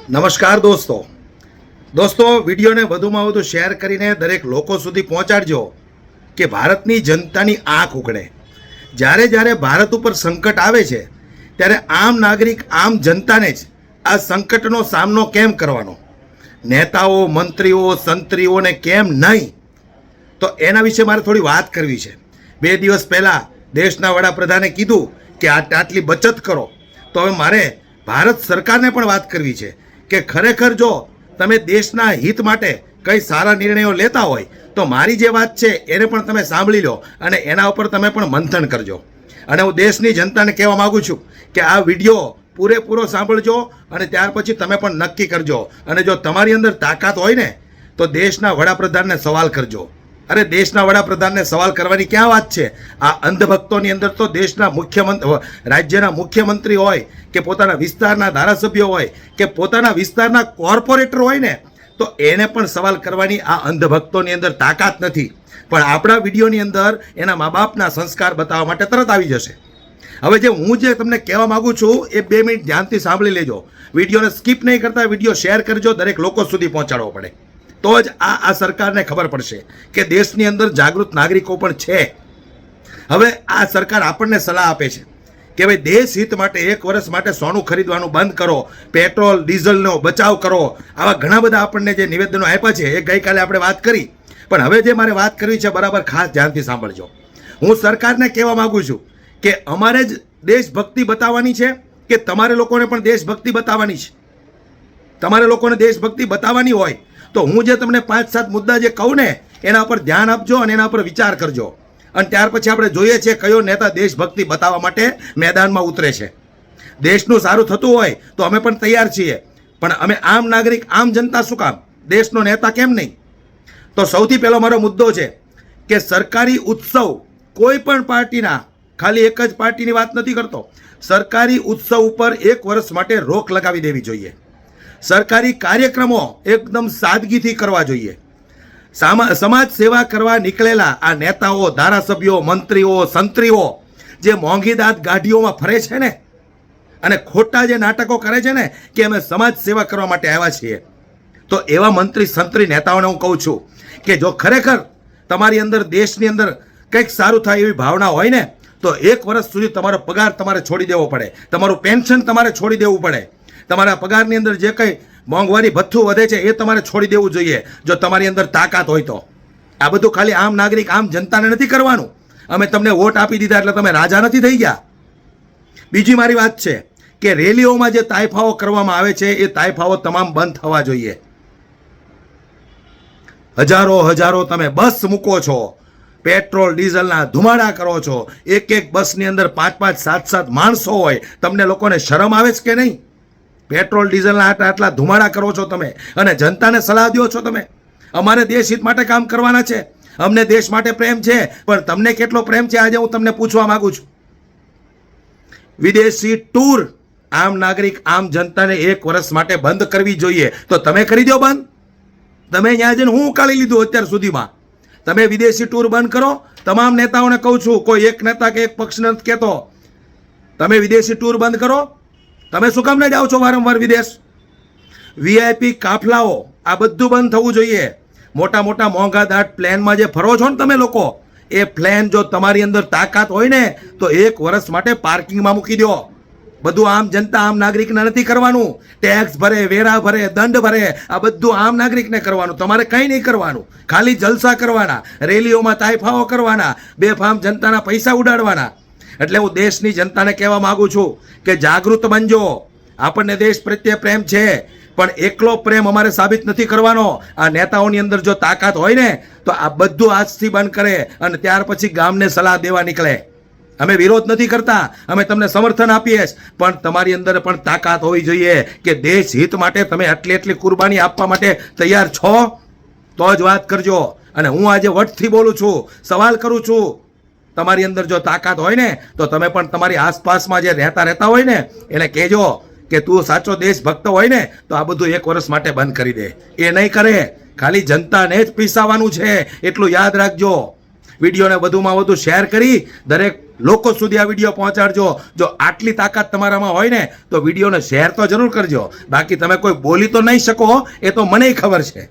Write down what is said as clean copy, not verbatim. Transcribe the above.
નમસ્કાર દોસ્તો વિડીયોને વધુમાં વધુ શેર કરીને દરેક લોકો સુધી પહોંચાડજો કે ભારતની જનતાની આંખ ઉઘડે. જ્યારે ભારત ઉપર સંકટ આવે છે ત્યારે આમ નાગરિક આમ જનતાને જ આ સંકટનો સામનો કેમ કરવાનો, નેતાઓ મંત્રીઓ સંત્રીઓને કેમ નહીં, તો એના વિશે મારે થોડી વાત કરવી છે. 2 દિવસ પહેલાં દેશના વડાપ્રધાને કીધું કે આટલી બચત કરો, તો હવે મારે ભારત સરકારને પણ વાત કરવી છે કે ખરેખર જો તમે દેશના હિત માટે કંઈ સારા નિર્ણયો લેતા હોય તો મારી જે વાત છે એને પણ તમે સાંભળી લો અને એના ઉપર તમે પણ મંથન કરજો. અને હું દેશની જનતાને કહેવા માગું છું કે આ વિડીયો પૂરેપૂરો સાંભળજો અને ત્યાર પછી તમે પણ નક્કી કરજો. અને જો તમારી અંદર તાકાત હોય ને તો દેશના વડાપ્રધાનને સવાલ કરજો. અરે દેશના વડાપ્રધાનને સવાલ કરવાની ક્યાં વાત છે? આ અંધભક્તોની અંદર તો દેશના રાજ્યના મુખ્યમંત્રી હોય કે પોતાના વિસ્તારના ધારાસભ્યો હોય કે પોતાના વિસ્તારના કોર્પોરેટર હોય ને, તો એને પણ સવાલ કરવાની આ અંધભક્તોની અંદર તાકાત નથી. પણ આપણા વિડીયોની અંદર એના મા બાપના સંસ્કાર બતાવવા માટે તરત આવી જશે. હવે હું જે તમને કહેવા માગું છું એ 2 મિનિટ ધ્યાનથી સાંભળી લેજો. વિડીયોને સ્કીપ નહીં કરતા, વિડીયો શેર કરજો, દરેક લોકો સુધી પહોંચાડવો પડે. તો જ આ સરકારને ખબર પડશે કે દેશની અંદર જાગૃત નાગરિકો પણ છે. હવે આ સરકાર આપણને સલાહ આપે છે કે ભાઈ દેશ હિત માટે 1 વર્ષ માટે સોનું ખરીદવાનું બંધ કરો, પેટ્રોલ ડીઝલનો બચાવ કરો. આવા ઘણા બધા આપણને જે નિવેદનો આપ્યા છે એ ગઈકાલે આપણે વાત કરી. પણ હવે જે મારે વાત કરવી છે બરાબર ખાસ ધ્યાનથી સાંભળજો. હું સરકારને કહેવા માગું છું કે અમારે જ દેશભક્તિ બતાવવાની છે કે તમારે લોકોને પણ દેશભક્તિ બતાવવાની છે? તમારે લોકોને દેશભક્તિ બતાવવાની હોય તો હું જે તમને 5-7 મુદ્દા જે કહું ને એના પર ધ્યાન આપજો અને એના પર વિચાર કરજો. અને ત્યાર પછી આપણે જોઈએ છીએ કયો નેતા દેશભક્તિ બતાવવા માટે મેદાનમાં ઉતરે છે. દેશનું સારું થતું હોય તો અમે પણ તૈયાર છીએ, પણ અમે આમ નાગરિક આમ જનતા શું કામ, દેશનો નેતા કેમ નહીં? તો સૌથી પહેલો મારો મુદ્દો છે કે સરકારી ઉત્સવ કોઈ પણ પાર્ટીના, ખાલી એક જ પાર્ટીની વાત નથી કરતો, સરકારી ઉત્સવ ઉપર 1 વર્ષ માટે રોક લગાવી દેવી જોઈએ. સરકારી કાર્યક્રમો એકદમ સાદગીથી કરવા જોઈએ. સમાજ સેવા કરવા નીકળેલા આ નેતાઓ ધારાસભ્યો મંત્રીઓ સંત્રીઓ જે મોંઘીદાત ગાડીઓમાં ફરે છે ને અને ખોટા જે નાટકો કરે છે ને કે અમે સમાજ સેવા કરવા માટે આવ્યા છીએ, તો એવા મંત્રી સંત્રી નેતાઓને હું કહું છું કે જો ખરેખર તમારી અંદર દેશની અંદર કંઈક સારું થાય એવી ભાવના હોય ને તો 1 વર્ષ સુધી તમારો પગાર તમારે છોડી દેવો પડે, તમારું પેન્શન તમારે છોડી દેવું પડે, તમારા પગારની અંદર જે કંઈ મોંઘવારી ભથ્થું વધે છે એ તમારે છોડી દેવું જોઈએ જો તમારી અંદર તાકાત હોય તો. આ બધું ખાલી આમ નાગરિક આમ જનતાને નથી કરવાનું. અમે તમને વોટ આપી દીધા એટલે તમે રાજા નથી થઈ ગયા. બીજી મારી વાત છે કે રેલીઓમાં જે તાઇફાઓ કરવામાં આવે છે એ તાઇફાઓ તમામ બંધ થવા જોઈએ. હજારો તમે બસ મૂકો છો, પેટ્રોલ ડીઝલના ધુમાડા કરો છો, એક બસની અંદર 5-5 7-7 માણસો હોય, તમને લોકોને શરમ આવે છે કે નહીં? પેટ્રોલ ડીઝલના આટલા ધુમાડા કરો છો તમે અને જનતાને સલાહ દો છો તમે. અમારે દેશ હિત માટે કામ કરવાના છે, અમને દેશ માટે પ્રેમ છે, પણ તમને કેટલો પ્રેમ છે આજે હું તમને પૂછવા માંગુ છું. વિદેશી ટૂર આમ નાગરિક આમ જનતાને 1 વર્ષ માટે બંધ કરવી જોઈએ. તો તમે કરી દો બંધ. તમે ત્યાં જઈને હું ઉકાળી લીધું અત્યાર સુધીમાં? તમે વિદેશી ટૂર બંધ કરો. તમામ નેતાઓને કહું છું, કોઈ એક નેતા કે એક પક્ષ નથી કહેતો, તમે વિદેશી ટૂર બંધ કરો. તમે શું કામ ને જાઓ છો વારંવાર વિદેશ? VIP કાફલાઓ આ બધું બંધ થવું જોઈએ. મોટા મોંઘા દાટ પ્લેનમાં જે ફરો છો ને તમે લોકો, એ પ્લેન જો તમારી અંદર તાકાત હોય ને તો 1 વર્ષ માટે પાર્કિંગમાં મૂકી દો. બધું આમ જનતા આમ નાગરિકને નથી કરવાનું. ટેક્સ ભરે, વેરા ભરે, દંડ ભરે, આ બધું આમ નાગરિકને કરવાનું. તમારે કંઈ નહીં કરવાનું, ખાલી જલસા કરવાના, રેલીઓમાં તાઇફાઓ કરવાના, બેફામ જનતાના પૈસા ઉડાડવાના. એટલે હું દેશની જનતાને કહેવા માગું છું કે જાગૃત બનજો. આપણને દેશ પ્રત્યે પ્રેમ છે, પણ એકલો પ્રેમ અમારે સાબિત નથી કરવાનો. આ નેતાઓની અંદર જો તાકાત હોય ને તો આ બધું આજથી બંધ કરે અને ત્યાર પછી ગામને સલાહ દેવા નીકળે. અમે વિરોધ નથી કરતા, અમે તમને સમર્થન આપીએ, પણ તમારી અંદર પણ તાકાત હોવી જોઈએ કે દેશ હિત માટે તમે આટલી કુરબાની આપવા માટે તૈયાર છો તો જ વાત કરજો. અને હું આજે વટથી બોલું છું, સવાલ કરું છું. તમારી અંદર જો તાકાત હોય ને તો તમે પણ તમારી આસપાસમાં જે રહેતા હોય ને એને કહેજો કે તું સાચો દેશભક્ત હોય ને તો આ બધું 1 વર્ષ માટે બંધ કરી દે. એ નહીં કરે, ખાલી જનતાને જ પીસાવાનું છે એટલું યાદ રાખજો. વિડીયોને વધુમાં વધુ શેર કરી દરેક લોકો સુધી આ વિડીયો પહોંચાડજો. જો આટલી તાકાત તમારામાં હોય ને તો વિડીયોને શેર તો જરૂર કરજો. બાકી તમે કોઈ બોલી તો નહીં શકો, એ તો મનેય ખબર છે.